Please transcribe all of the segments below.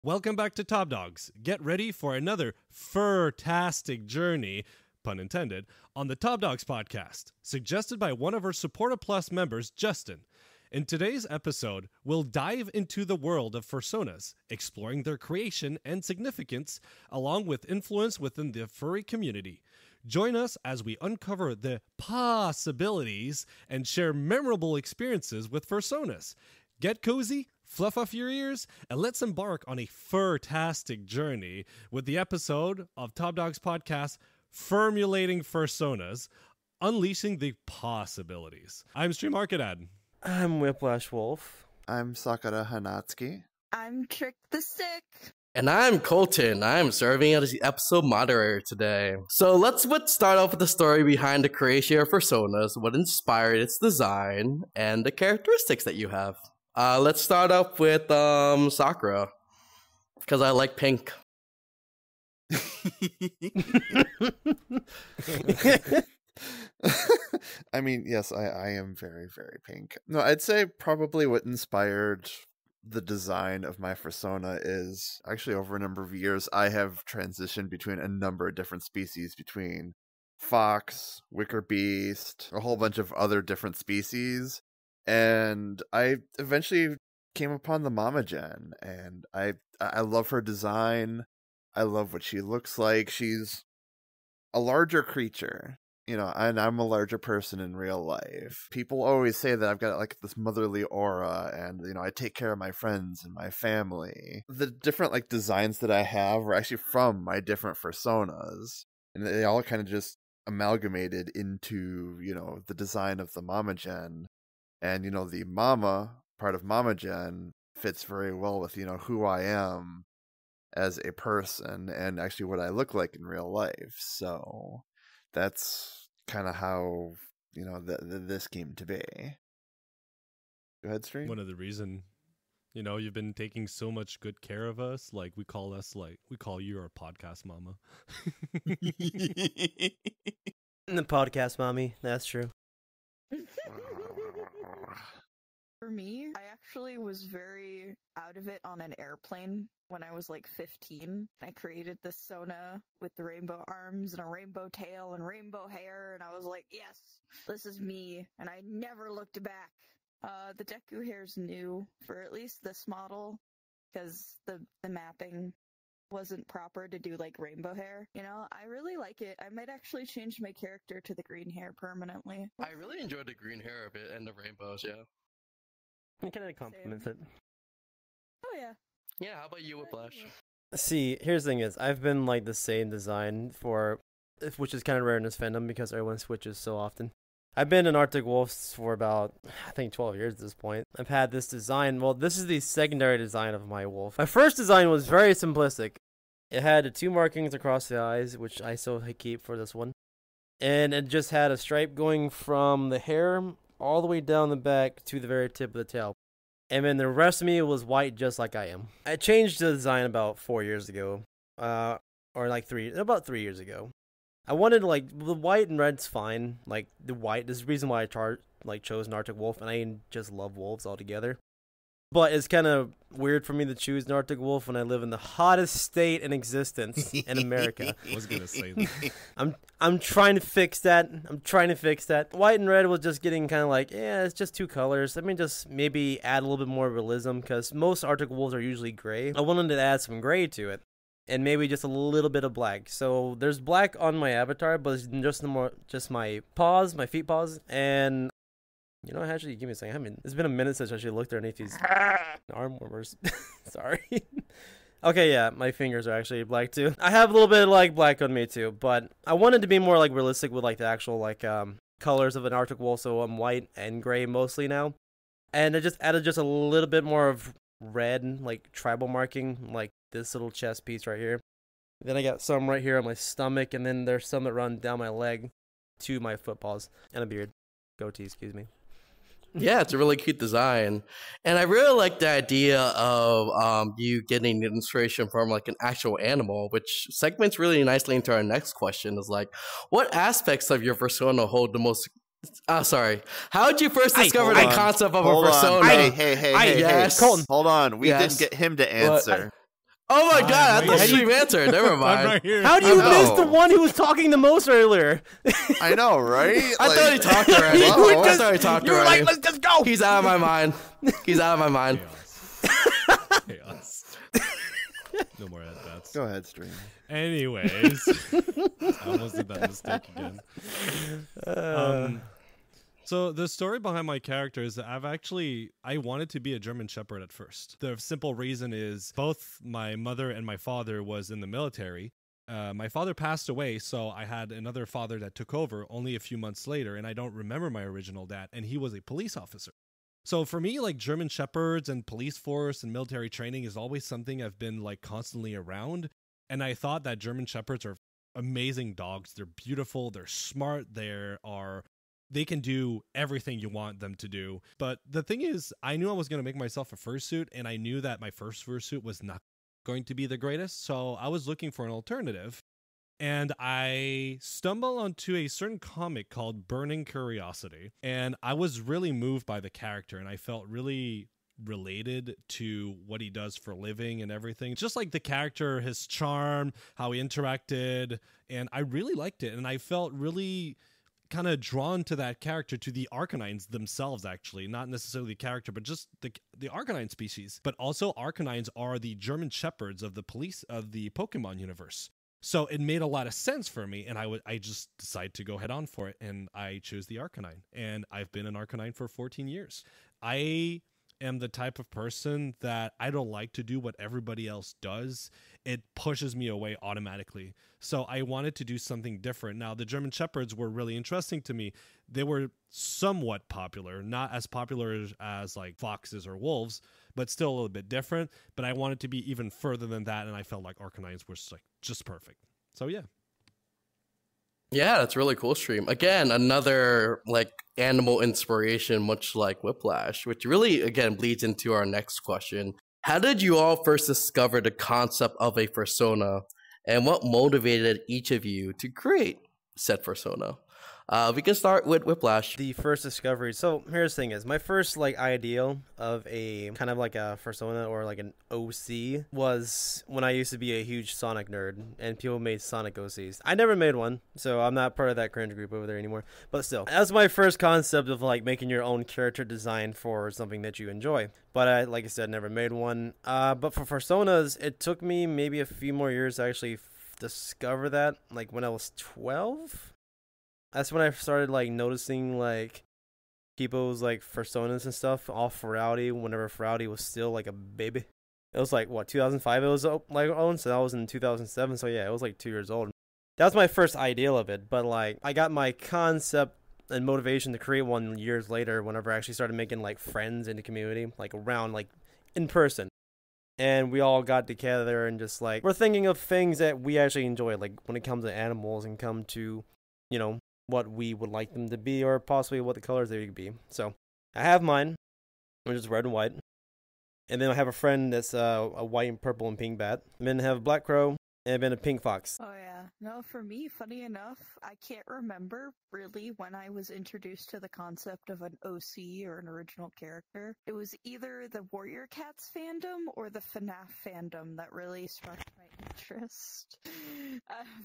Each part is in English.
Welcome back to Top Dogs. Get ready for another fur-tastic journey, pun intended, on the Top Dogs podcast, suggested by one of our Supporter Plus members, Justin. In today's episode, we'll dive into the world of Fursonas, exploring their creation and significance, along with influence within the furry community. Join us as we uncover the possibilities and share memorable experiences with Fursonas. Get cozy, fluff off your ears, and let's embark on a fur-tastic journey with the episode of Top Dogs podcast, Fur-mulating Fursonas, Unleashing the Possibilities. I'm Stream Arcadad. I'm Whiplash Wolf. I'm Sakura Hanatsuki. I'm Trick the Sick. And I'm Colton. I'm serving as the episode moderator today. So let's start off with the story behind the creation of Fursonas, what inspired its design, and the characteristics that you have. Let's start up with Sakura, because I like pink. I mean, yes, I am very, very pink. No, I'd say probably what inspired the design of my Fursona is actually over a number of years, I have transitioned between a number of different species, between fox, wicker beast, a whole bunch of other different species. And I eventually came upon the Mama Gen, and I love her design. I love what she looks like. She's a larger creature, you know, and I'm a larger person in real life. People always say that I've got like this motherly aura, and you know, I take care of my friends and my family. The different like designs that I have are actually from my different Fursonas, and they all kind of just amalgamated into, you know, the design of the Mama Gen. And, you know, the mama part of Mama Gen fits very well with, you know, who I am as a person and actually what I look like in real life. So that's kind of how, you know, this came to be. Go ahead, Stream. One of the reason, you know, you've been taking so much good care of us. Like, we call you our podcast mama. The podcast mommy, that's true. For me, I actually was very out of it on an airplane when I was like 15. I created this Sona with the rainbow arms and a rainbow tail and rainbow hair, and I was like, yes, this is me, and I never looked back. The Deku hair's new for at least this model, because the mapping wasn't proper to do like rainbow hair. You know, I really like it. I might actually change my character to the green hair permanently. I really enjoyed the green hair a bit and the rainbows, yeah. It kind of complements it. Oh yeah. Yeah, how about you, Whiplash? See, here's the thing is, I've been like the same design for, which is kind of rare in this fandom because everyone switches so often. I've been in Arctic Wolves for about, I think, 12 years at this point. I've had this design. Well, this is the secondary design of my wolf. My first design was very simplistic. It had the 2 markings across the eyes, which I still keep for this one. And it just had a stripe going from the hair all the way down the back to the very tip of the tail. And then the rest of me was white just like I am. I changed the design about 4 years ago. Or like about 3 years ago. I wanted, like, the white and red's fine. Like, the white, this is the reason why I chose an Arctic Wolf, and I just love wolves altogether. But it's kind of weird for me to choose an Arctic Wolf when I live in the hottest state in existence in America. I was going to say that. I'm trying to fix that. White and red was just getting kind of like, yeah, it's just 2 colors. Let me just maybe add a little bit more realism, because most Arctic Wolves are usually gray. I wanted to add some gray to it. And maybe just a little bit of black. So there's black on my avatar, but it's just my paws, my feet paws, and you know, actually, give me a second. It's been a minute since I actually looked underneath these arm warmers. Sorry. Okay, yeah, my fingers are actually black too. I have a little bit of like black on me too, but I wanted to be more like realistic with like the actual like colors of an Arctic wolf. So I'm white and gray mostly now, and I just added just a little bit more of red, like tribal marking, like this little chest piece right here. Then I got some right here on my stomach, and then there's some that run down my leg to my foot paws, and a beard. Goatee, excuse me. Yeah, it's a really cute design. And I really like the idea of you getting inspiration from like an actual animal, which segments really nicely into our next question is like, what aspects of your persona hold the most... sorry. How did you first discover the concept of a persona? Hey, yes. Colton. Hold on. We didn't get him to answer. Oh my I'm god, I right thought here. you answered. Never I'm mind. right here. How do you I miss know. the one who was talking the most earlier? I know, right? I thought he talked already. You Whoa. were I thought he talked You were already. like, let's just go. He's out of my mind. He's out of my mind. Chaos. Chaos. No more ad bats. Go ahead, stream. Anyways, I almost did that mistake again. So the story behind my character is that I wanted to be a German Shepherd at first. The simple reason is both my mother and my father was in the military. My father passed away, so I had another father that took over only a few months later, and I don't remember my original dad, and he was a police officer. So for me, like German Shepherds and police force and military training is always something I've been like constantly around. And I thought that German Shepherds are amazing dogs. They're beautiful. They're smart. They can do everything you want them to do. But the thing is, I knew I was going to make myself a fursuit, and I knew that my first fursuit was not going to be the greatest. So I was looking for an alternative. And I stumbled onto a certain comic called Burning Curiosity. And I was really moved by the character, and I felt really related to what he does for a living and everything. Just like the character, his charm, how he interacted. And I really liked it. And I felt really kind of drawn to that character, to the Arcanines themselves, actually. Not necessarily the character, but just the Arcanine species. But also Arcanines are the German Shepherds of the Pokemon universe. So it made a lot of sense for me, and I just decided to go head on for it, and I chose the Arcanine. And I've been an Arcanine for 14 years. I am the type of person that I don't like to do what everybody else does. It pushes me away automatically. So I wanted to do something different. Now, the German Shepherds were really interesting to me. They were somewhat popular, not as popular as like foxes or wolves, but still a little bit different. But I wanted to be even further than that, and I felt like Arcanines were like just perfect. So yeah. Yeah, that's really cool, stream. Again, another like animal inspiration, much like Whiplash, which really again bleeds into our next question. How did you all first discover the concept of a fursona, and what motivated each of you to create said fursona? We can start with Whiplash. The first discovery. So here's the thing: is my first like ideal of a kind of like a fursona or like an OC was when I used to be a huge Sonic nerd, and people made Sonic OCs. I never made one, so I'm not part of that cringe group over there anymore. But still, that's my first concept of like making your own character design for something that you enjoy. But I, like I said, never made one. But for fursonas, it took me maybe a few more years to actually discover that. Like when I was 12. That's when I started like noticing like people's like fursonas and stuff off Furrowdy whenever Furrowdy was still like a baby. It was like what 2005 it was like owned, so that was in 2007. So yeah, it was like 2 years old. That was my first ideal of it, but like I got my concept and motivation to create one years later whenever I actually started making like friends in the community, like around like in person. And we all got together and just like we're thinking of things that we actually enjoy, like when it comes to animals and come to, you know, what we would like them to be, or possibly what the colors they could be. So I have mine, which is red and white, and then I have a friend that's a white and purple and pink bat, and then I have a black crow, and then a pink fox. Oh yeah. No, for me, funny enough, I can't remember really when I was introduced to the concept of an OC or an original character. It was either the Warrior Cats fandom or the FNAF fandom that really sparked my interest.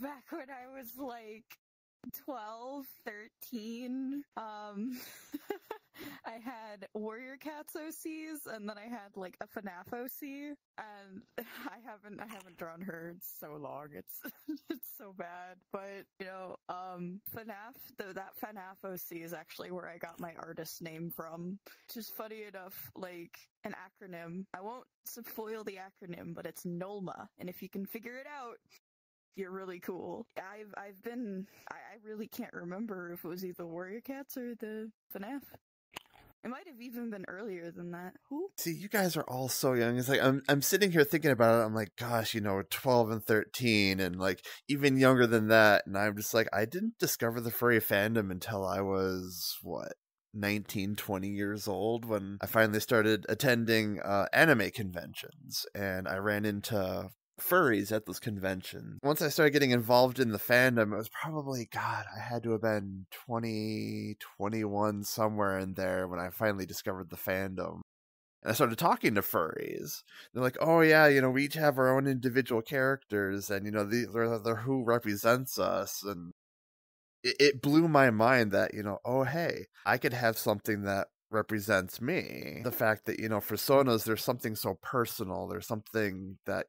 Back when I was like 12, 13, I had Warrior Cats OCs, and then I had like a FNAF OC, and I haven't drawn her in so long. It's it's so bad, but you know, FNAF, that FNAF OC is actually where I got my artist name from. Which is funny enough, like an acronym. I won't spoil the acronym, but it's NOLMA, and if you can figure it out, you're really cool. I really can't remember if it was either Warrior Cats or the FNAF. It might have even been earlier than that. Who? See, you guys are all so young. It's like I'm sitting here thinking about it. I'm like, gosh, 12 and 13 and like even younger than that. And I'm just like, I didn't discover the furry fandom until I was 19, 20 years old, when I finally started attending anime conventions, and I ran into furries at those conventions. Once I started getting involved in the fandom, it was probably, God, I had to have been 20, 21, somewhere in there when I finally discovered the fandom. And I started talking to furries. They're like, oh yeah, we each have our own individual characters, and they're who represents us. And it blew my mind that, oh hey, I could have something that represents me. The fact that, Fursonas, there's something so personal. There's something that,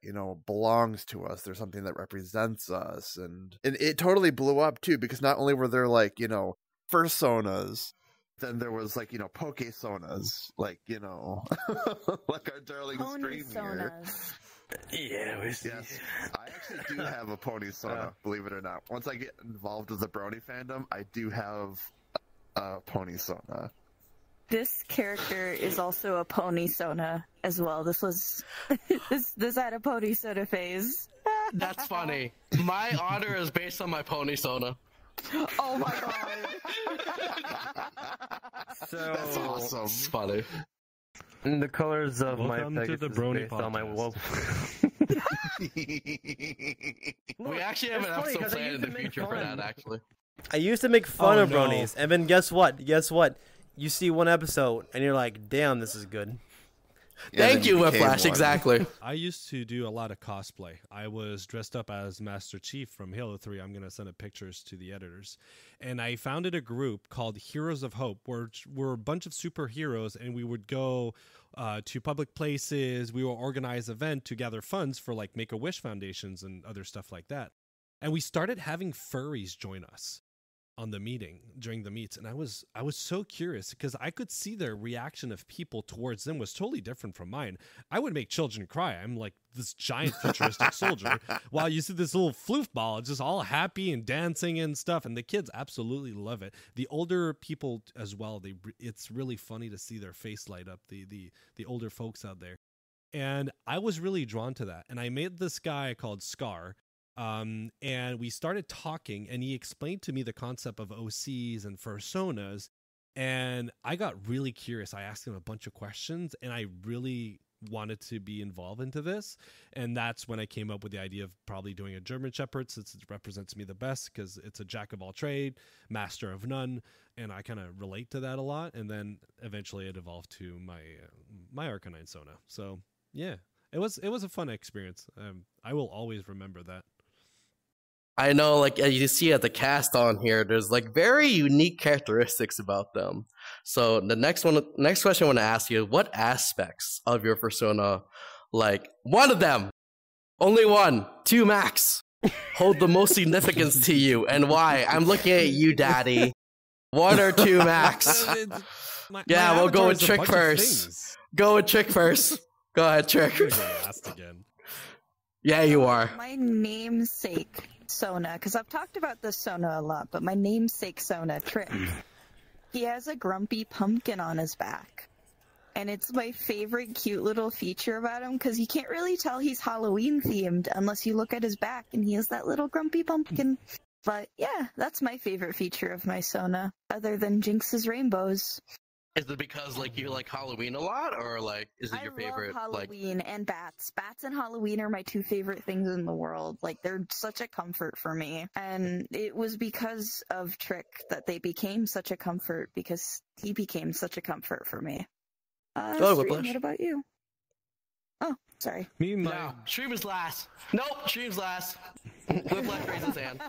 belongs to us. There's something that represents us. And it totally blew up too, because not only were there like, Fursonas, then there was like, Pokesonas, like, like our darling stream here. Yeah, we see. Yes, I actually do have a pony Sona, believe it or not. Once I get involved with the Brony fandom, I do have a pony Sona. This character is also a pony Sona as well. This was this had a pony Sona phase. That's funny. My honor is based on my pony Sona. Oh my god. So That's awesome. It's funny. the colors of Welcome my to Pegasus the Brony based on my podcast. We actually have an That's funny, episode 'cause I planned in used the to make future for fun. that, actually. I used to make fun Oh, of no. bronies, and then guess what? You see one episode, and you're like, damn, this is good. Yeah, Thank then you, became Whiplash, one. exactly. I used to do a lot of cosplay. I was dressed up as Master Chief from Halo 3. I'm going to send up pictures to the editors. And I founded a group called Heroes of Hope, where we're a bunch of superheroes, and we would go to public places. We will organize event to gather funds for like Make-A-Wish foundations and other stuff like that. And we started having furries join us on the meeting during the meets, and I was so curious because I could see their reaction of people towards them was totally different from mine. I would make children cry. I'm like this giant futuristic soldier, while you see this little floof ball just all happy and dancing and stuff, and the kids absolutely love it. The older people as well, it's really funny to see their face light up. The older folks out there, and I was really drawn to that. And I made this guy called Scar. And we started talking, and he explained to me the concept of OCs and Fursonas, and I got really curious. I asked him a bunch of questions, and I really wanted to be involved into this, and that's when I came up with the idea of probably doing a German Shepherd, since it represents me the best, because it's a jack of all trade, master of none, and I kind of relate to that a lot. And then eventually it evolved to my Arcanine Sona. So yeah, it was a fun experience. I will always remember that. I know, like, as you see at the cast on here, there's like very unique characteristics about them. So the next question I want to ask you is, what aspects of your persona, like one of them, only one, two max, hold the most significance to you, and why? I'm looking at you, Daddy. One or two max. Yeah, we'll go with Trick first. Go with Trick first. Go ahead, Trick. Again. Yeah, you are. My namesake Sona, because I've talked about this Sona a lot, but my namesake Sona, Trick, he has a grumpy pumpkin on his back. And it's my favorite cute little feature about him, because you can't really tell he's Halloween themed unless you look at his back and he has that little grumpy pumpkin. But yeah, that's my favorite feature of my Sona, other than Jinx's rainbows. Is it because like you like Halloween a lot, or like is it your favorite? I love Halloween and bats. Bats and Halloween are my two favorite things in the world. Like, they're such a comfort for me. And it was because of Trick that they became such a comfort, because he became such a comfort for me. Stream, what about you? Oh, sorry. No, Stream is last. Nope, Stream's last. Whiplash raised his hand.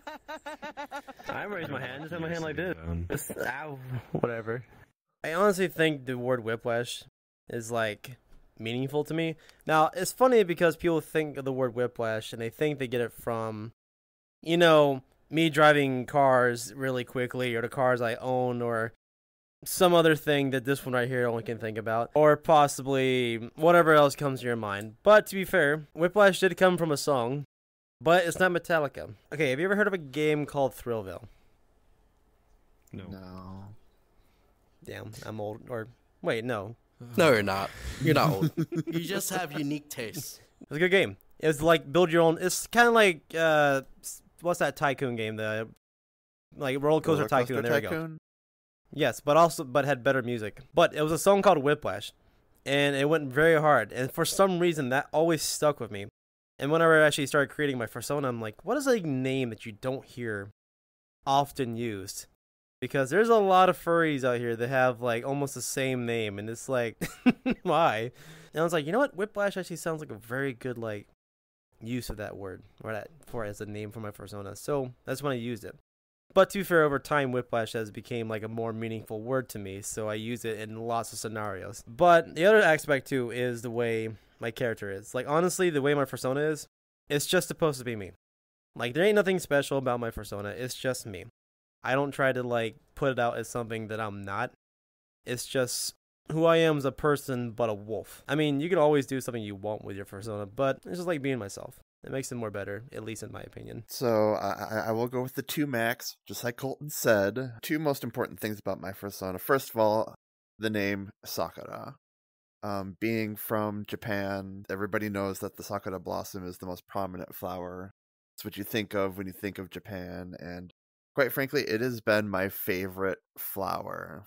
I raised my hand. Just have my hand like this. Just, ow, whatever. I honestly think the word whiplash is like meaningful to me. Now, it's funny because people think of the word whiplash and they think they get it from, me driving cars really quickly, or the cars I own, or some other thing that this one right here only can think about, or possibly whatever else comes to your mind. But to be fair, whiplash did come from a song, but it's not Metallica. Okay, have you ever heard of a game called Thrillville? No. Damn, I'm old. Or, wait, no. No, you're not. You're not old. You just have unique tastes. It was a good game. It was like build your own. It's kind of like, what's that tycoon game? The, like, Roller Coaster Tycoon. There we go. Yes, but had better music. But it was a song called Whiplash, and it went very hard. And for some reason, that always stuck with me. And whenever I actually started creating my persona, I'm like, what is a name that you don't hear often used? Because there's a lot of furries out here that have like almost the same name, and it's like, why? And I was like, you know what? Whiplash actually sounds like a very good like use of that word, or that for as a name for my persona. So that's when I used it. But to be fair, over time, Whiplash has became like a more meaningful word to me, so I use it in lots of scenarios. But the other aspect too is the way my character is. Like honestly, the way my persona is, it's just supposed to be me. Like there ain't nothing special about my persona. It's just me. I don't try to like put it out as something that I'm not. It's just who I am as a person, but a wolf. I mean, you can always do something you want with your persona, but it's just like being myself. It makes it more better, at least in my opinion. So I will go with the two max, just like Colton said. Two most important things about my persona. First of all, the name Sakura. Being from Japan, everybody knows that the Sakura blossom is the most prominent flower. It's what you think of when you think of Japan, and quite frankly, it has been my favorite flower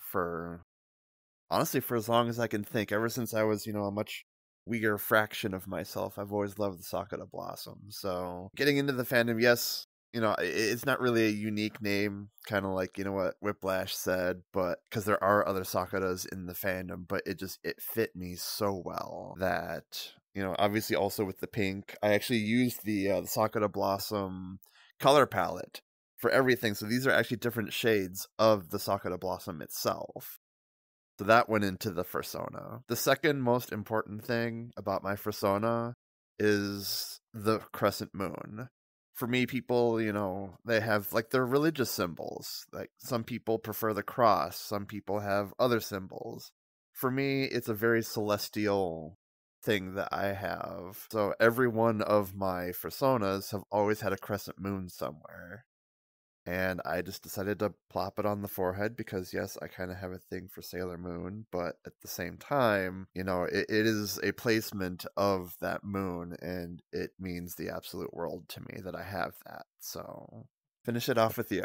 honestly, for as long as I can think. Ever since I was, a much weaker fraction of myself, I've always loved the Sakura blossom. So getting into the fandom, yes, it's not really a unique name, kind of like, what Whiplash said, but because there are other Sakuras in the fandom, but it fit me so well that, obviously also with the pink, I actually used the Sakura blossom color palette for everything. So these are actually different shades of the Sakura blossom itself. So that went into the Fursona. The second most important thing about my Fursona is the crescent moon. For me, people, they have like their religious symbols. Like some people prefer the cross, some people have other symbols. For me, it's a very celestial thing that I have. So every one of my Fursonas have always had a crescent moon somewhere. And I just decided to plop it on the forehead because, yes, I kind of have a thing for Sailor Moon, but at the same time, it is a placement of that moon, and it means the absolute world to me that I have that. So, finish it off with you.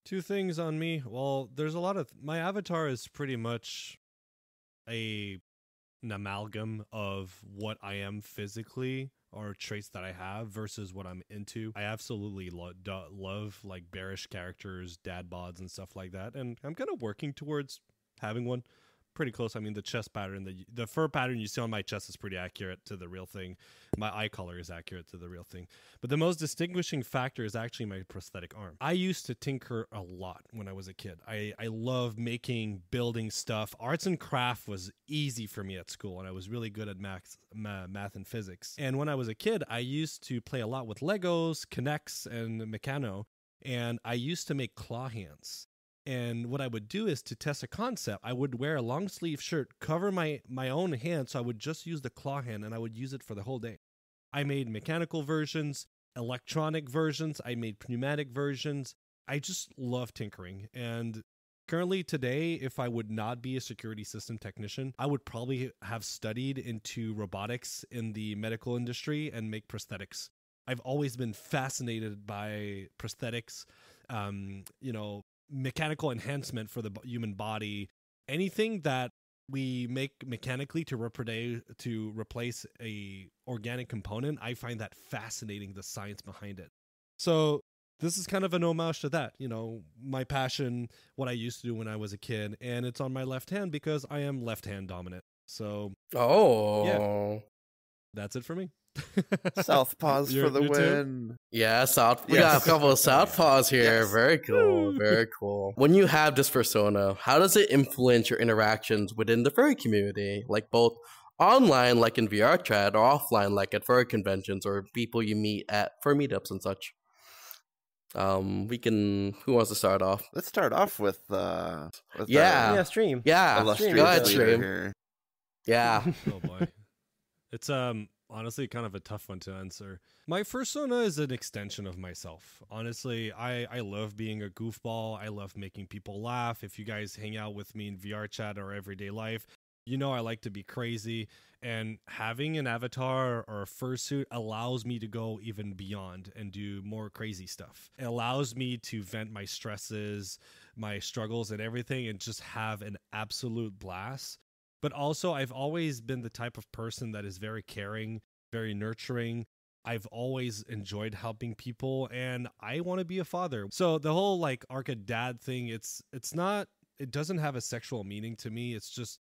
Two things on me. Well, there's a lot of... My avatar is pretty much an amalgam of what I am physically, or traits that I have versus what I'm into. I absolutely love like bearish characters, dad bods, and stuff like that. And I'm kind of working towards having one. Pretty close. I mean, the chest pattern, the fur pattern you see on my chest is pretty accurate to the real thing. My eye color is accurate to the real thing. But the most distinguishing factor is actually my prosthetic arm. I used to tinker a lot when I was a kid. I love building stuff. Arts and craft was easy for me at school, and I was really good at math and physics. And when I was a kid, I used to play a lot with Legos, Kinects, and Meccano, and I used to make claw hands. And what I would do is, to test a concept, I would wear a long sleeve shirt, cover my own hand, so I would just use the claw hand, and I would use it for the whole day. I made mechanical versions, electronic versions, I made pneumatic versions. I just love tinkering. And currently today, if I would not be a security system technician, I would probably have studied into robotics in the medical industry and make prosthetics. I've always been fascinated by prosthetics, mechanical enhancement for the human body. Anything that we make mechanically to replace a organic component, I find that fascinating, the science behind it. So this is kind of an homage to that, my passion, what I used to do when I was a kid, and it's on my left hand because I am left hand dominant. So yeah, that's it for me. Southpaws for the win. Yeah, we got a couple of Southpaws here. Yes. Very cool. Very cool. When you have this persona, how does it influence your interactions within the furry community? Like both online, like in VR chat, or offline, like at furry conventions or people you meet at fur meetups and such. Who wants to start off? Let's start off with Stream. Yeah, go ahead, Stream. Here. Yeah. Oh boy. It's honestly kind of a tough one to answer. My Fursona is an extension of myself. Honestly, I love being a goofball. I love making people laugh. If you guys hang out with me in VR chat or everyday life, I like to be crazy. And having an avatar or a fursuit allows me to go even beyond and do more crazy stuff. It allows me to vent my stresses, my struggles, and everything, and just have an absolute blast. But also, I've always been the type of person that is very caring, very nurturing. I've always enjoyed helping people, and I want to be a father. So the whole like Arca dad thing, it's not, it doesn't have a sexual meaning to me. It's just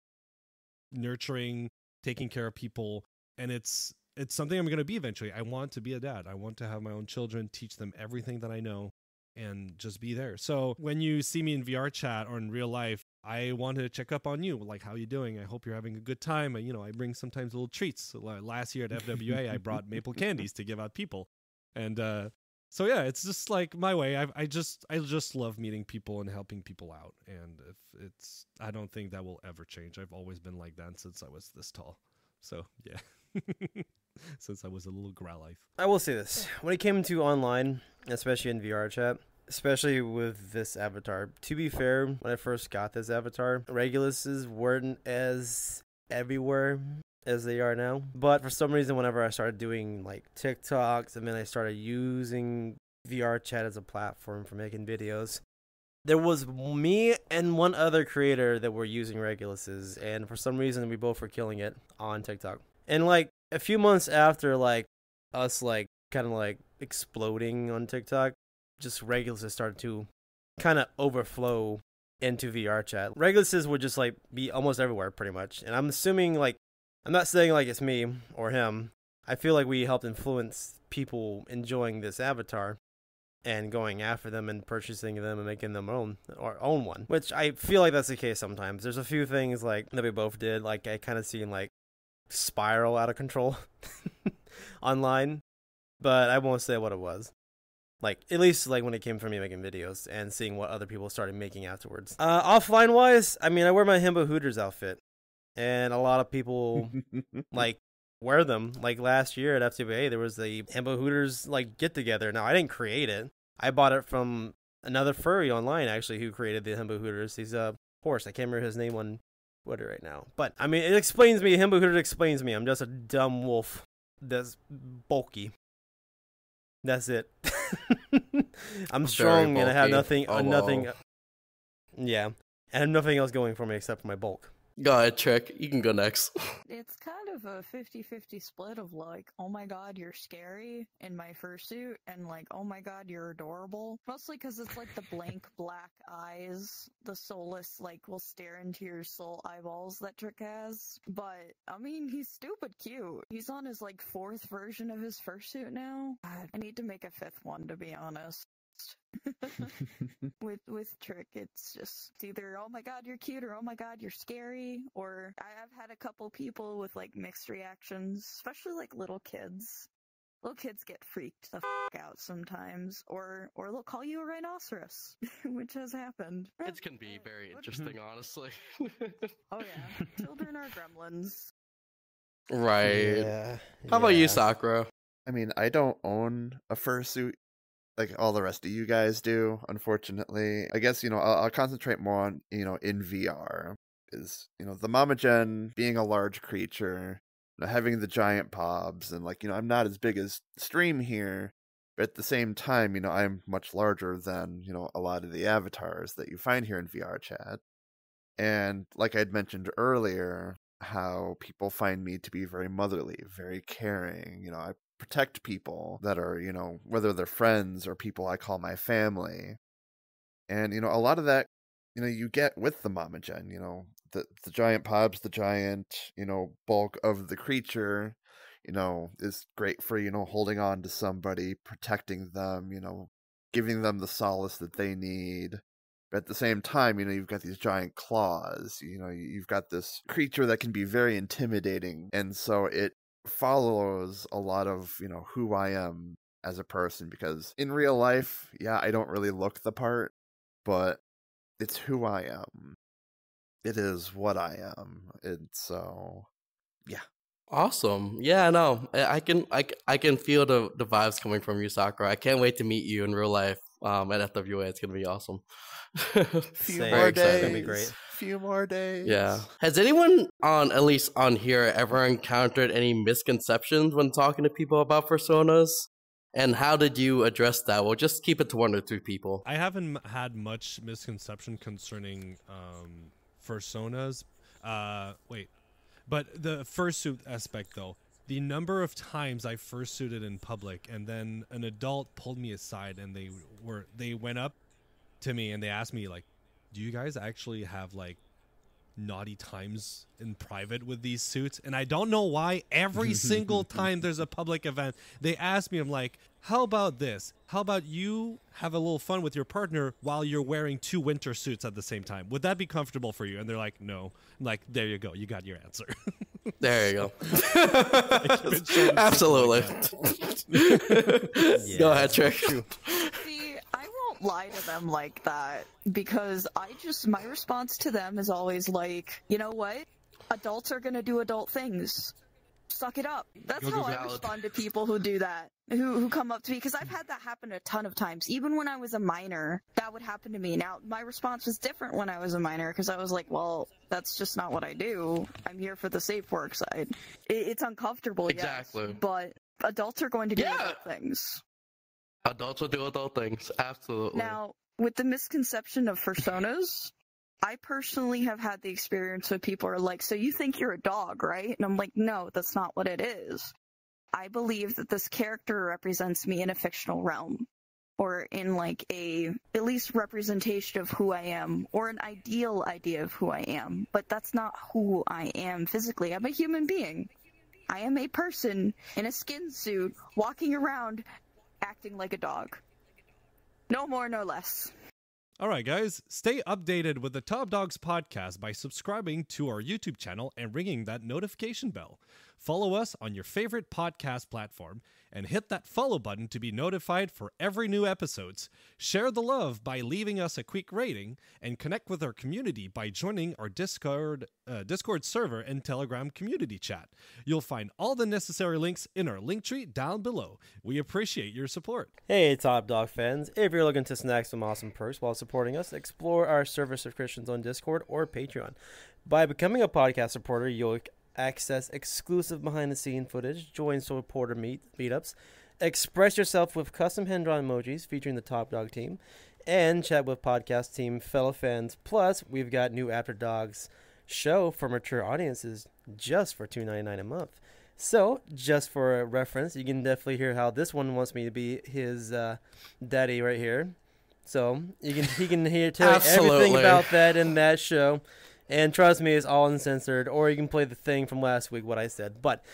nurturing, taking care of people, and it's something I'm going to be eventually. I want to be a dad. I want to have my own children, teach them everything that I know, and just be there. So when you see me in VR chat or in real life, I wanted to check up on you. Like, how you doing? I hope you're having a good time. I bring sometimes little treats. Last year at FWA, I brought maple candies to give out people. And so yeah, it's just like my way. I just love meeting people and helping people out. And I don't think that will ever change. I've always been like that since I was this tall. So yeah. Since I was a little Growlithe. I will say this. When it came to online, especially in VR chat, especially with this avatar, to be fair, when I first got this avatar, Reguluses weren't as everywhere as they are now. But for some reason, whenever I started doing like TikToks and then I started using VR chat as a platform for making videos, there was me and one other creator that were using Reguluses, and for some reason we both were killing it on TikTok. And like a few months after like us like kind of like exploding on TikTok, just Reguluses started to kind of overflow into VR chat. Reguluses would just like be almost everywhere pretty much. And I'm assuming like, I'm not saying like it's me or him. I feel like we helped influence people enjoying this avatar and going after them and purchasing them and making them own one, which I feel like that's the case sometimes. There's a few things like that we both did, like I kind of seen like spiral out of control online, but I won't say what it was. Like, at least like when it came from me making videos and seeing what other people started making afterwards. Offline wise, I mean, I wear my Himbo Hooters outfit, and a lot of people like wear them. Like last year at FTBA, there was the Himbo Hooters like get together. Now I didn't create it. I bought it from another furry online actually who created the Himbo Hooters. He's a horse. I can't remember his name on Twitter right now. But I mean, it explains me. Himbo Hooters explains me. I'm just a dumb wolf that's bulky. That's it. I'm strong and I have nothing. Nothing. Yeah, I have nothing else going for me except for my bulk. Go ahead, Trick. You can go next. It's kind of a 50-50 split of like, oh my god, you're scary in my fursuit, and like, oh my god, you're adorable. Mostly because it's like the blank black eyes, the soulless, like, will stare into your soul eyeballs that Trick has. But, I mean, he's stupid cute. He's on his like 4th version of his fursuit now. God, I need to make a 5th one, to be honest. with Trick, it's just either oh my god you're cute or oh my god you're scary, or I've had a couple people with like mixed reactions, especially like little kids. Little kids get freaked the out sometimes, or they'll call you a rhinoceros, which has happened. It can be very interesting, honestly. Oh yeah, children are gremlins. Right. Yeah. How about you, Sakura? I mean, I don't own a fursuit like all the rest of you guys do, unfortunately. I guess, I'll concentrate more on, in VR. Is, the Mama Gen being a large creature, having the giant pobs, and like, I'm not as big as Stream here, but at the same time, I'm much larger than, a lot of the avatars that you find here in VR chat. And like I'd mentioned earlier, how people find me to be very motherly, very caring. I protect people that are, whether they're friends or people I call my family. And, a lot of that, you get with the Mama Gen, the giant pobs, the giant, bulk of the creature, is great for, holding on to somebody, protecting them, giving them the solace that they need. But at the same time, you've got these giant claws, you've got this creature that can be very intimidating. And so it follows a lot of, who I am as a person, because in real life, yeah, I don't really look the part, but it's who I am. It is what I am. And so, yeah. Awesome. Yeah, no, I can feel the vibes coming from you, Sakura. I can't wait to meet you in real life at FWA. It's gonna be awesome. Few Same. more It's days. gonna be great. Few more days. Yeah. Has anyone at least on here, ever encountered any misconceptions when talking to people about Fursonas? And how did you address that? Well, just keep it to 1 or 2 people. I haven't had much misconception concerning Fursonas. But the fursuit aspect, though, the number of times I fursuited in public, and then an adult pulled me aside, and they went up to me and they asked me, like, do you guys actually have like naughty times in private with these suits? And I don't know why every single time there's a public event they ask me, I'm like, how about this? How about you have a little fun with your partner while you're wearing 2 winter suits at the same time? Would that be comfortable for you? And they're like, no. I'm like, there you go, you got your answer. There you go. Absolutely. Yeah. Go ahead, Trick. See, I won't lie to them like that because my response to them is always like, you know what? Adults are gonna do adult things. Suck it up. That's how I respond to people who do that, who come up to me, because I've had that happen a ton of times. Even when I was a minor, that would happen to me. Now, my response was different when I was a minor, because I was like, well, that's just not what I do. I'm here for the safe work side. It's uncomfortable, Exactly. yes, but adults are going to do adult things. Adults will do adult things. Absolutely. Now, with the misconception of Fursonas, I personally have had the experience where people are like, so you think you're a dog, right? And I'm like, no, that's not what it is. I believe that this character represents me in a fictional realm, or in like at least representation of who I am, or an ideal idea of who I am. But that's not who I am physically. I'm a human being. I am a person in a skin suit walking around acting like a dog. No more, no less. All right, guys, stay updated with the Top Dogs podcast by subscribing to our YouTube channel and ringing that notification bell. Follow us on your favorite podcast platform and hit that follow button to be notified for every new episodes. Share the love by leaving us a quick rating and connect with our community by joining our Discord server and Telegram community chat. You'll find all the necessary links in our link tree down below. We appreciate your support. Hey, Top Dog fans. If you're looking to snag some awesome perks while supporting us, explore our server subscriptions on Discord or Patreon. By becoming a podcast supporter, you'll access exclusive behind-the-scenes footage, join supporter meetups, express yourself with custom hand-drawn emojis featuring the Top Dog team, and chat with podcast team fellow fans. Plus, we've got new After Dogs show for mature audiences just for $2.99 a month. So, just for a reference, you can definitely hear how this one wants me to be his daddy right here. So, he can tell you everything about that in that show. And trust me, it's all uncensored. Or you can play the thing from last week, what I said. But,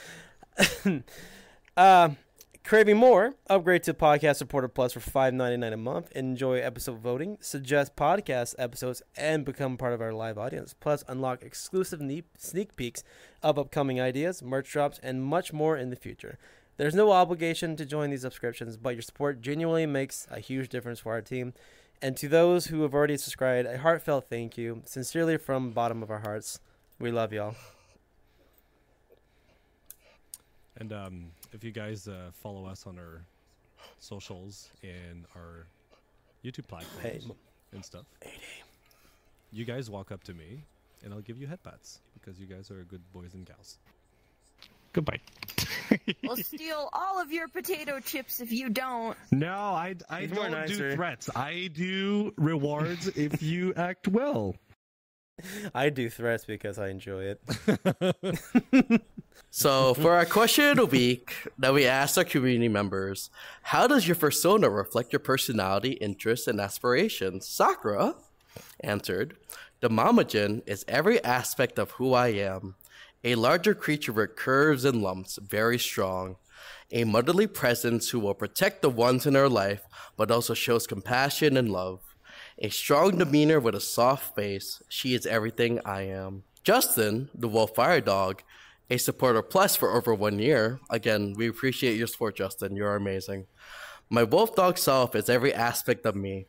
craving more? Upgrade to Podcast Supporter Plus for $5.99 a month. Enjoy episode voting, suggest podcast episodes, and become part of our live audience. Plus, unlock exclusive sneak peeks of upcoming ideas, merch drops, and much more in the future. There's no obligation to join these subscriptions, but your support genuinely makes a huge difference for our team. And to those who have already subscribed, a heartfelt thank you. Sincerely from the bottom of our hearts. We love y'all. And if you guys follow us on our socials and our YouTube platforms and stuff, you guys walk up to me and I'll give you headpats because you guys are good boys and gals. Goodbye. We'll steal all of your potato chips if you don't. No, I don't do threats. I do rewards if you act well. I do threats because I enjoy it. So, for our question of the week that we asked our community members, how does your persona reflect your personality, interests, and aspirations? Sakura answered, the Mamajin is every aspect of who I am. A larger creature with curves and lumps, very strong. A motherly presence who will protect the ones in her life, but also shows compassion and love. A strong demeanor with a soft face. She is everything I am. Justin, the Wolf Fire Dog, a supporter plus for over 1 year. Again, we appreciate your support, Justin. You're amazing. My wolf dog self is every aspect of me.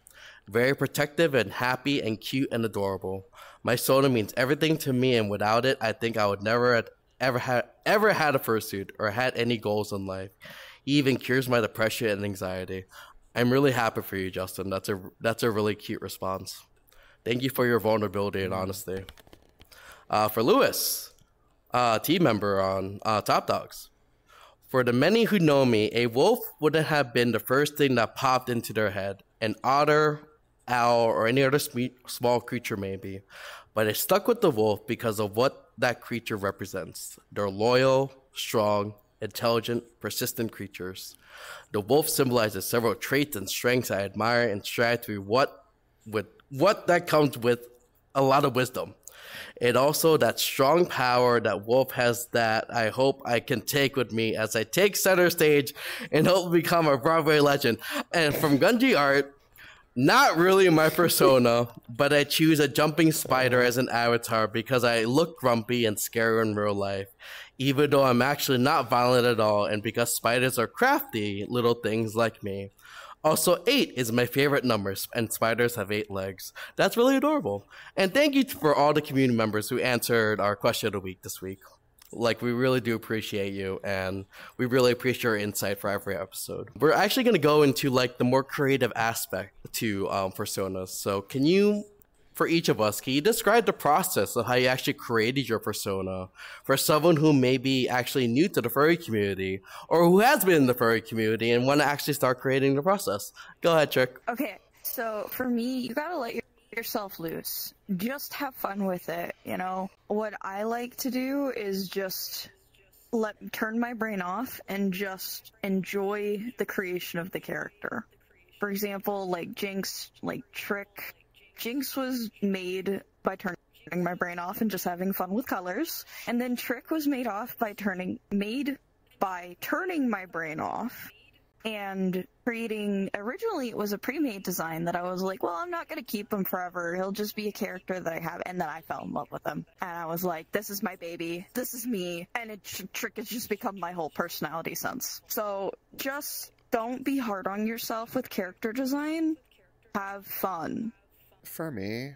Very protective and happy and cute and adorable. My Sona means everything to me, and without it, I think I would never have ever had a fursuit or had any goals in life. He even cures my depression and anxiety. I'm really happy for you, Justin. That's a really cute response. Thank you for your vulnerability and honesty. For Lewis, team member on Top Dogs. For the many who know me, a wolf wouldn't have been the first thing that popped into their head. An otter, owl, or any other small creature maybe. But I stuck with the wolf because of what that creature represents. They're loyal, strong, intelligent, persistent creatures. The wolf symbolizes several traits and strengths I admire and strive to be what that comes with a lot of wisdom. It also that strong power that wolf has that I hope I can take with me as I take center stage and hope to become a Broadway legend. And from Gunji art, not really my persona, but I choose a jumping spider as an avatar because I look grumpy and scary in real life, even though I'm actually not violent at all, and because spiders are crafty little things like me. Also, 8 is my favorite number, and spiders have 8 legs. That's really adorable. And thank you for all the community members who answered our question of the week this week. Like, we really do appreciate you, and we really appreciate your insight for every episode. We're actually going to go into, like, the more creative aspect to Fursonas. So can you, for each of us, can you describe the process of how you actually created your persona for someone who may be actually new to the furry community or who has been in the furry community and want to actually start creating the process? Go ahead, Trick. Okay, so for me, you gotta let yourself loose. Just have fun with it, you know? What I like to do is just turn my brain off and just enjoy the creation of the character. For example, like Jinx, like Trick. Jinx was made by turning my brain off and just having fun with colors. And then Trick was made by turning my brain off and creating, originally it was a pre-made design that I was like, well, I'm not going to keep him forever. He'll just be a character that I have. And then I fell in love with him. And I was like, this is my baby. This is me. And Trick has just become my whole personality since. So just don't be hard on yourself with character design. Have fun. For me,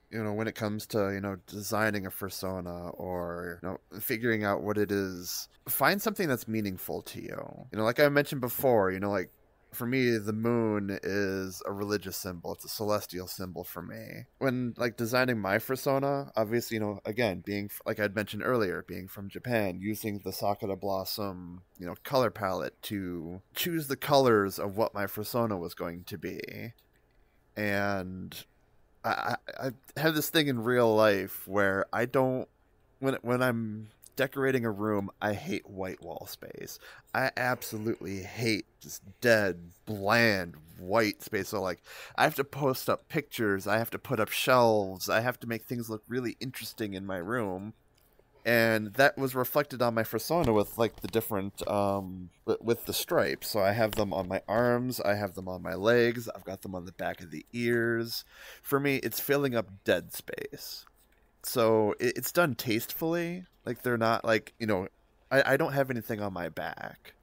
you know, when it comes to, you know, designing a persona or, you know, figuring out what it is, find something that's meaningful to you. You know, like I mentioned before, you know, like for me, the moon is a religious symbol. It's a celestial symbol for me. When, like, designing my persona, obviously, you know, again, being, like I'd mentioned earlier, being from Japan, using the Sakura Blossom, you know, color palette to choose the colors of what my persona was going to be. And I have this thing in real life where I don't, when I'm decorating a room, I hate white wall space. I absolutely hate just dead, bland, white space. So, like, I have to post up pictures, I have to put up shelves, I have to make things look really interesting in my room. And that was reflected on my persona with, like, the different, with the stripes. So I have them on my arms, I have them on my legs, I've got them on the back of the ears. For me, it's filling up dead space. So it's done tastefully. Like, they're not, like, you know, I don't have anything on my back.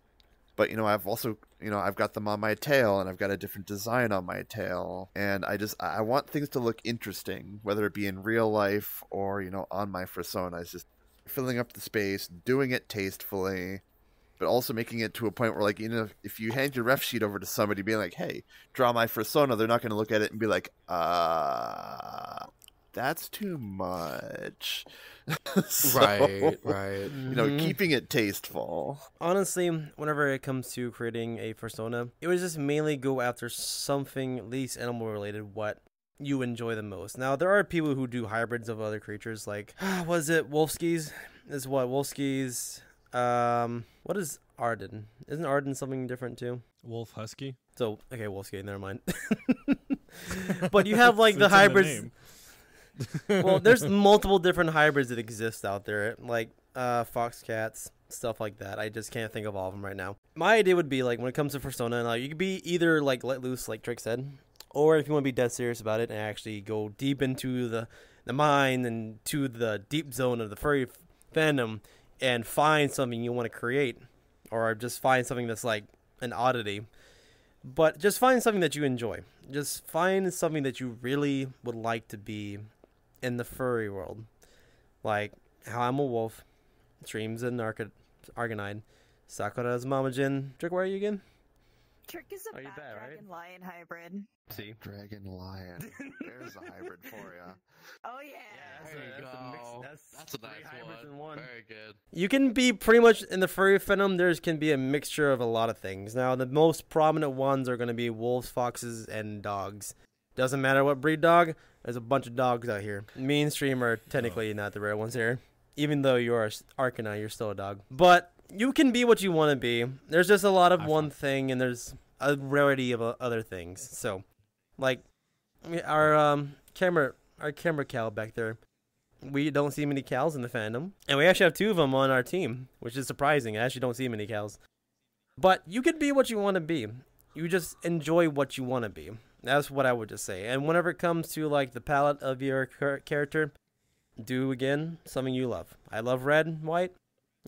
But, you know, I've also, you know, I've got them on my tail, and I've got a different design on my tail. And I want things to look interesting, whether it be in real life or, you know, on my persona. It's just filling up the space, doing it tastefully, but also making it to a point where, like, you know, if you hand your ref sheet over to somebody being like, hey, draw my persona, they're not going to look at it and be like, that's too much. So, Right. You know, keeping it tasteful. Honestly, whenever it comes to creating a persona, it would just mainly go after something at least animal related, what you enjoy the most. Now, there are people who do hybrids of other creatures, like, what is it, Wolfskis? Is what, Wolfskis? What is Arden? Isn't Arden something different too? Wolf Husky. So, okay, Wolfski, never mind. But you have, like, the hybrids. Well, there's multiple different hybrids that exist out there, like fox cats, stuff like that. I just can't think of all of them right now. My idea would be, like, when it comes to persona, like, you could be either, like, let loose, like Trick said, or if you want to be dead serious about it and actually go deep into the mind and to the deep zone of the furry fandom and find something you want to create, or just find something that's like an oddity. But just find something that you enjoy. Just find something that you really would like to be in the furry world. Like how I'm a wolf, Dream's an Argonide, Sakura's Mama Jin. Trick, where are you again? Trick is a bat dragon lion hybrid. See? Dragon lion. There's a hybrid for you. Oh yeah. There you go. That's a nice one. Very good. You can be pretty much in the furry fandom. There can be a mixture of a lot of things. Now, the most prominent ones are going to be wolves, foxes, and dogs. Doesn't matter what breed dog. There's a bunch of dogs out here. Mainstream are technically not the rare ones here. Even though you're Arcanine, you're still a dog. But you can be what you want to be. There's just a lot of I one thing, and there's a rarity of other things. So, like our camera cow back there. We don't see many cows in the fandom, and we actually have 2 of them on our team, which is surprising. I actually don't see many cows. But you can be what you want to be. You just enjoy what you want to be. That's what I would just say. And whenever it comes to like the palette of your character, do again something you love. I love red, white,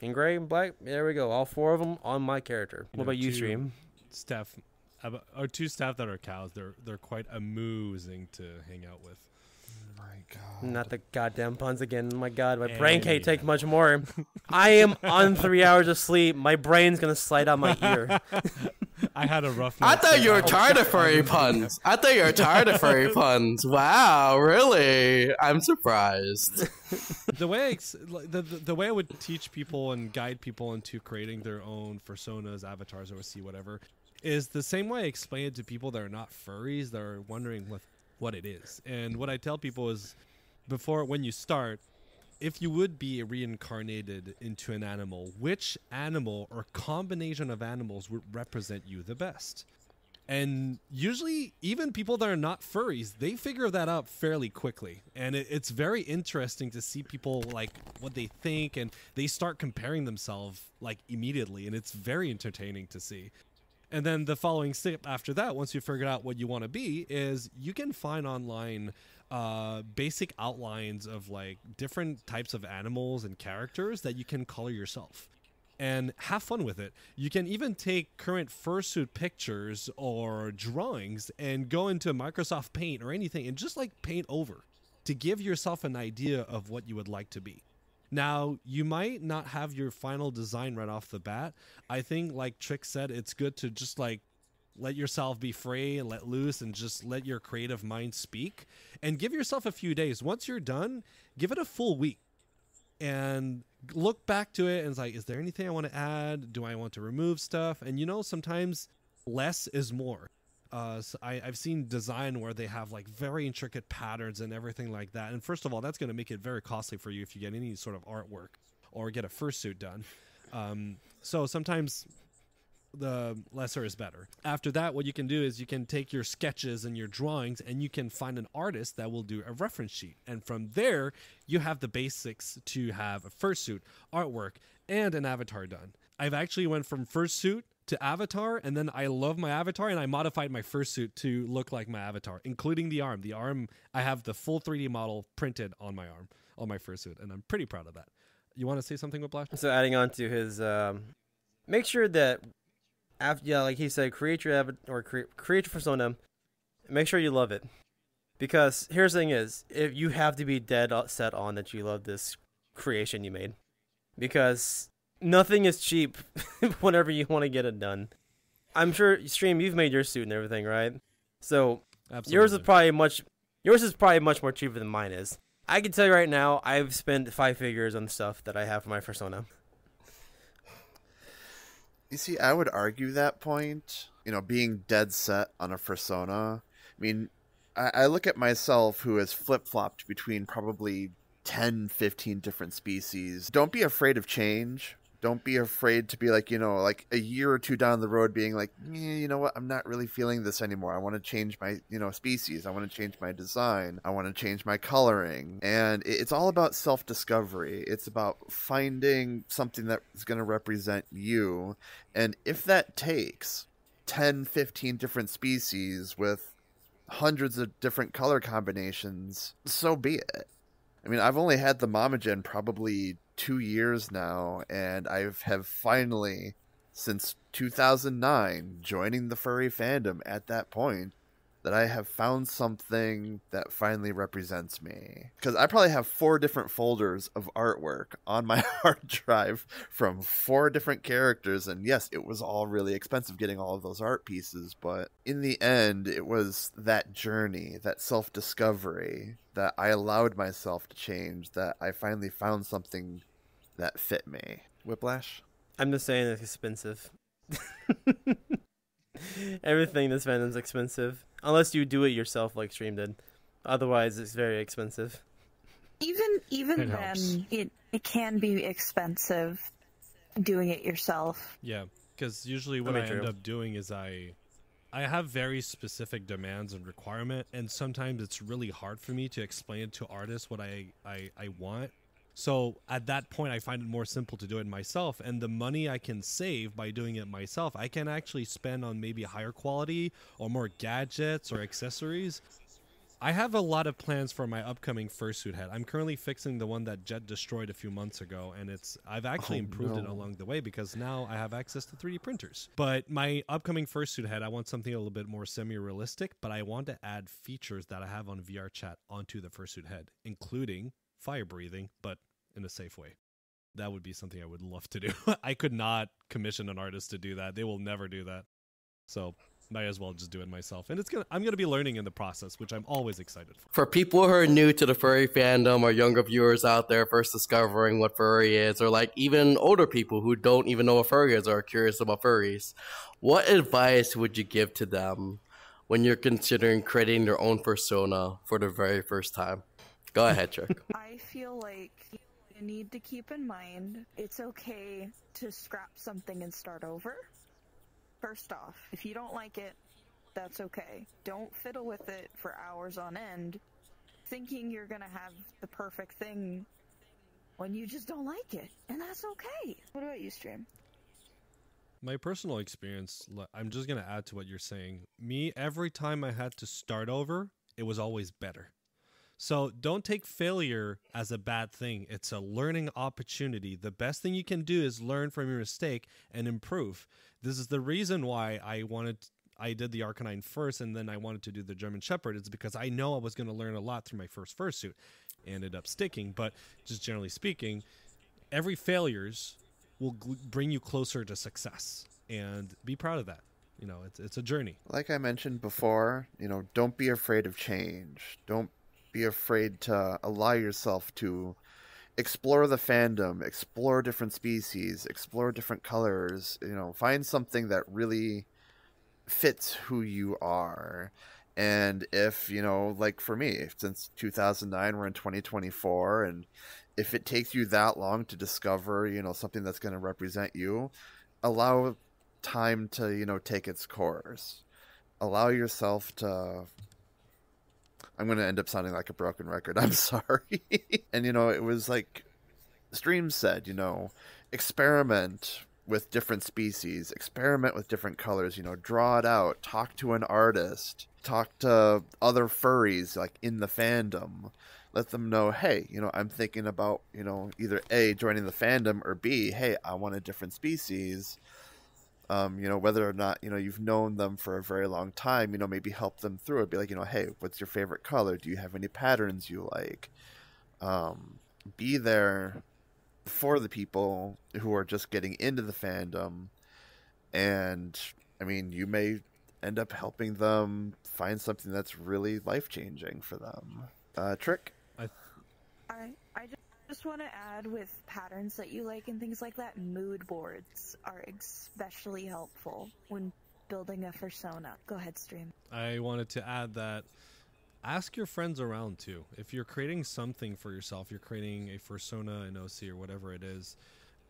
and gray and black. There we go. All 4 of them on my character. What about you, Stream? Staff, or 2 staff that are cows. They're quite amusing to hang out with. My God. Not the goddamn puns again. My God, my brain can't take much more. I am on 3 hours of sleep. My brain's gonna slide out my ear. I had a rough I night. thought you were tired of furry puns. I thought you were tired of furry puns. Wow, really? I'm surprised. The way the way I would teach people and guide people into creating their own personas, avatars, OC, whatever, is the same way I explain it to people that are not furries, that are wondering what it is. And what I tell people is, when you start, if you would be reincarnated into an animal, which animal or combination of animals would represent you the best? And usually, even people that are not furries, they figure that out fairly quickly. And it's very interesting to see people, like, what they think, and they start comparing themselves, like, immediately. And it's very entertaining to see. And then the following step after that, once you figured out what you want to be, is you can find online basic outlines of like different types of animals and characters that you can color yourself and have fun with it. You can even take current fursuit pictures or drawings and go into Microsoft Paint or anything and just like paint over to give yourself an idea of what you would like to be. Now, you might not have your final design right off the bat. I think, like Trick said, it's good to just like let yourself be free and let loose and just let your creative mind speak and give yourself a few days. Once you're done, give it a full week and look back to it and it's like, is there anything I want to add? Do I want to remove stuff? And you know, sometimes less is more. So I've seen design where they have like very intricate patterns and everything like that. And first of all, that's going to make it very costly for you if you get any sort of artwork or get a fursuit done. So sometimes the lesser is better. After that, what you can do is you can take your sketches and your drawings and you can find an artist that will do a reference sheet. And from there, you have the basics to have a fursuit, artwork, and an avatar done. I've actually went from fursuit to avatar, and then I love my avatar, and I modified my fursuit to look like my avatar, including the arm. The arm, I have the full 3D model printed on my arm, on my fursuit, and I'm pretty proud of that. You want to say something with Blash? So adding on to his, make sure that, after, like he said, create your create your persona. Make sure you love it, because here's the thing: is if you have to be dead set on that you love this creation you made, because nothing is cheap whenever you want to get it done. I'm sure, Stream, you've made your suit and everything, right? So Absolutely. yours is probably much more cheaper than mine is. I can tell you right now, I've spent 5 figures on stuff that I have for my persona. You see, I would argue that point, being dead set on a persona. I mean, I look at myself who has flip-flopped between probably 10, 15 different species. Don't be afraid of change. Don't be afraid to be like, like a year or two down the road being like, you know what, I'm not really feeling this anymore. I want to change my, species. I want to change my design. I want to change my coloring. And it's all about self-discovery. It's about finding something that is going to represent you. And if that takes 10, 15 different species with hundreds of different color combinations, so be it. I mean, I've only had the Momogen probably 2 years now, and I have finally, since 2009, joining the furry fandom at that point, that I have found something that finally represents me. Because I probably have 4 different folders of artwork on my hard drive from 4 different characters, and yes, it was all really expensive getting all of those art pieces, but in the end, it was that journey, that self-discovery, that I allowed myself to change, that I finally found something that fit me. Whiplash? I'm just saying it's expensive. Everything in this fandom's expensive. Unless you do it yourself like Stream did. Otherwise, it's very expensive. Even It helps. then, it can be expensive doing it yourself. Yeah, because usually what I I mean, end true. up doing is I have very specific demands and requirement, and sometimes it's really hard for me to explain to artists what I want. So at that point, I find it more simple to do it myself, and the money I can save by doing it myself, I can actually spend on maybe higher quality or more gadgets or accessories. I have a lot of plans for my upcoming fursuit head. I'm currently fixing the one that Jet destroyed a few months ago, and I've actually improved it no. along the way because now I have access to 3D printers. But my upcoming fursuit head, I want something a little bit more semi-realistic, but I want to add features that I have on VR chat onto the fursuit head, including fire breathing, but in a safe way. That would be something I would love to do. I could not commission an artist to do that. They will never do that. So might as well just do it myself. And I'm gonna be learning in the process, which I'm always excited for. For people who are new to the furry fandom or younger viewers out there first discovering what furry is, or like even older people who don't even know what furry is or are curious about furries, what advice would you give to them when you're considering creating their own persona for the very first time? Go ahead, Trick. I feel like you need to keep in mind it's okay to scrap something and start over. First off, if you don't like it, that's okay. Don't fiddle with it for hours on end, thinking you're gonna have the perfect thing when you just don't like it, and that's okay. What about you, Stream? My personal experience, I'm just going to add to what you're saying. Me, every time I had to start over, it was always better. So don't take failure as a bad thing. It's a learning opportunity. The best thing you can do is learn from your mistake and improve. This is the reason why I did the Arcanine first, and then I wanted to do the German Shepherd. It's because I know I was going to learn a lot through my first fursuit. Ended up sticking, but just generally speaking, every failures will bring you closer to success, and be proud of that. You know, it's a journey. Like I mentioned before, don't be afraid of change. Don't be afraid to allow yourself to explore the fandom, explore different species, explore different colors, find something that really fits who you are. And if, like for me, since 2009, we're in 2024, and if it takes you that long to discover, something that's going to represent you, allow time to, take its course. Allow yourself to... I'm going to end up sounding like a broken record. I'm sorry. And, it was like Stream said, experiment with different species, experiment with different colors, draw it out, talk to an artist, talk to other furries like in the fandom. Let them know, hey, I'm thinking about, either A, joining the fandom, or B, hey, I want a different species. Whether or not, you've known them for a very long time, maybe help them through it. Be like, hey, what's your favorite color? Do you have any patterns you like? Be there for the people who are just getting into the fandom. And, you may end up helping them find something that's really life-changing for them. Trick? I just want to add, with patterns that you like and things like that, mood boards are especially helpful when building a fursona. Go ahead, Stream. I wanted to add that ask your friends around too. If you're creating something for yourself, you're creating a fursona, an OC, or whatever it is,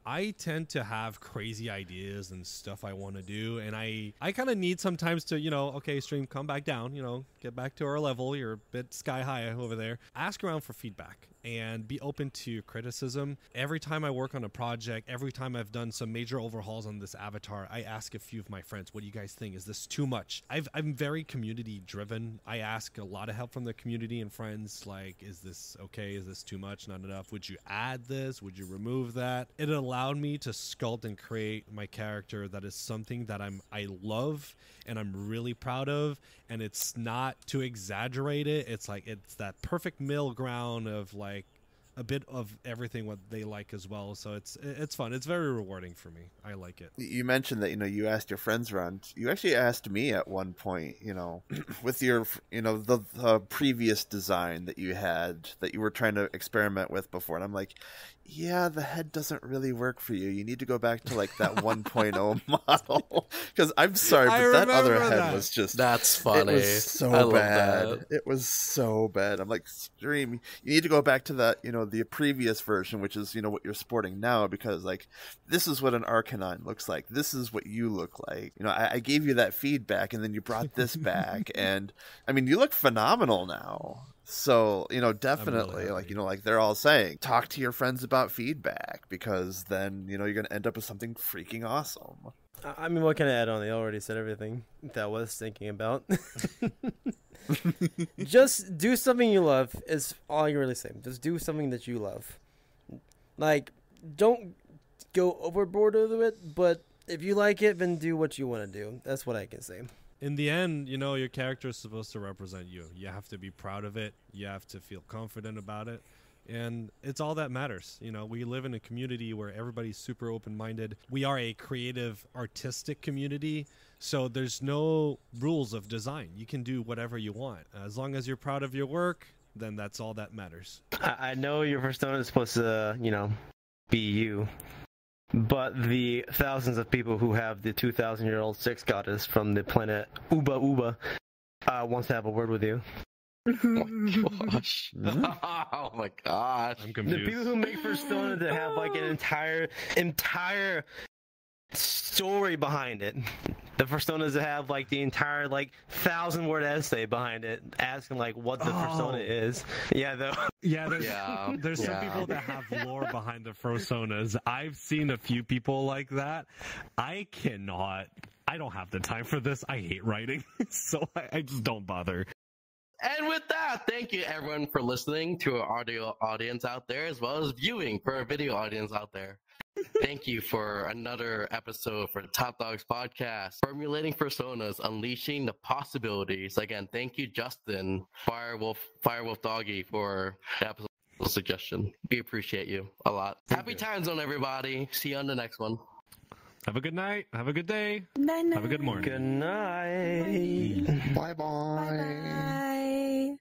I tend to have crazy ideas and stuff I want to do, and I kind of need sometimes to, okay, Stream, come back down, get back to our level. You're a bit sky high over there. Ask around for feedback and be open to criticism. Every time I work on a project, every time I've done some major overhauls on this avatar, I ask a few of my friends, what do you guys think? Is this too much? I'm very community driven. I ask a lot of help from the community and friends, like, is this okay? Is this too much? Not enough? Would you add this? Would you remove that? It allowed me to sculpt and create my character that is something that I love and I'm really proud of, and it's not to exaggerate it. It's like, it's that perfect middle ground of like a bit of everything what they like as well. So it's fun. It's very rewarding for me. I like it. You mentioned that, you asked your friends around. You actually asked me at one point, with your, the previous design that you had, that you were trying to experiment with before. And I'm like, yeah, the head doesn't really work for you. You need to go back to like that 1.0 model. Because I'm sorry, but that other head was just... That's funny. It was so bad. It was so bad. I'm like, Stream, you need to go back to that, the previous version, which is, what you're sporting now, because like, this is what an Arcanine looks like. This is what you look like. I gave you that feedback and then you brought this back. And I mean, you look phenomenal now. So, definitely, really like, like they're all saying, talk to your friends about feedback, because then, you're going to end up with something freaking awesome. I mean, what can I add on? They already said everything that I was thinking about. Just do something you love is all I can really say. Just do something that you love. Like, don't go overboard with it, but if you like it, then do what you want to do. That's what I can say. In the end, your character is supposed to represent you. You have to be proud of it. You have to feel confident about it. And it's all that matters. We live in a community where everybody's super open-minded. We are a creative, artistic community. So there's no rules of design. You can do whatever you want. As long as you're proud of your work, then that's all that matters. I know your persona is supposed to, be you. But the thousands of people who have the 2,000-year-old sex goddess from the planet Uba Uba wants to have a word with you. Oh my gosh. Oh my gosh. I'm confused. The people who make Fursonas that have like an entire story behind it. The Fursonas that have like the entire 1,000-word essay behind it, asking like what the persona is. There's some people that have lore behind the Fursonas. I've seen a few people like that. I don't have the time for this. I hate writing, so I just don't bother. And with that, thank you everyone for listening to our audio audience out there, as well as viewing for our video audience out there. Thank you for another episode for the Top Dogs podcast, Fur-mulating Fursonas, unleashing the possibilities. Again, thank you, Justin, Firewolf Doggy, for the episode suggestion. We appreciate you a lot. Happy time zone, everybody. See you on the next one. Have a good night. Have a good day. Night, Have a good morning. Good night. Bye-bye. Bye.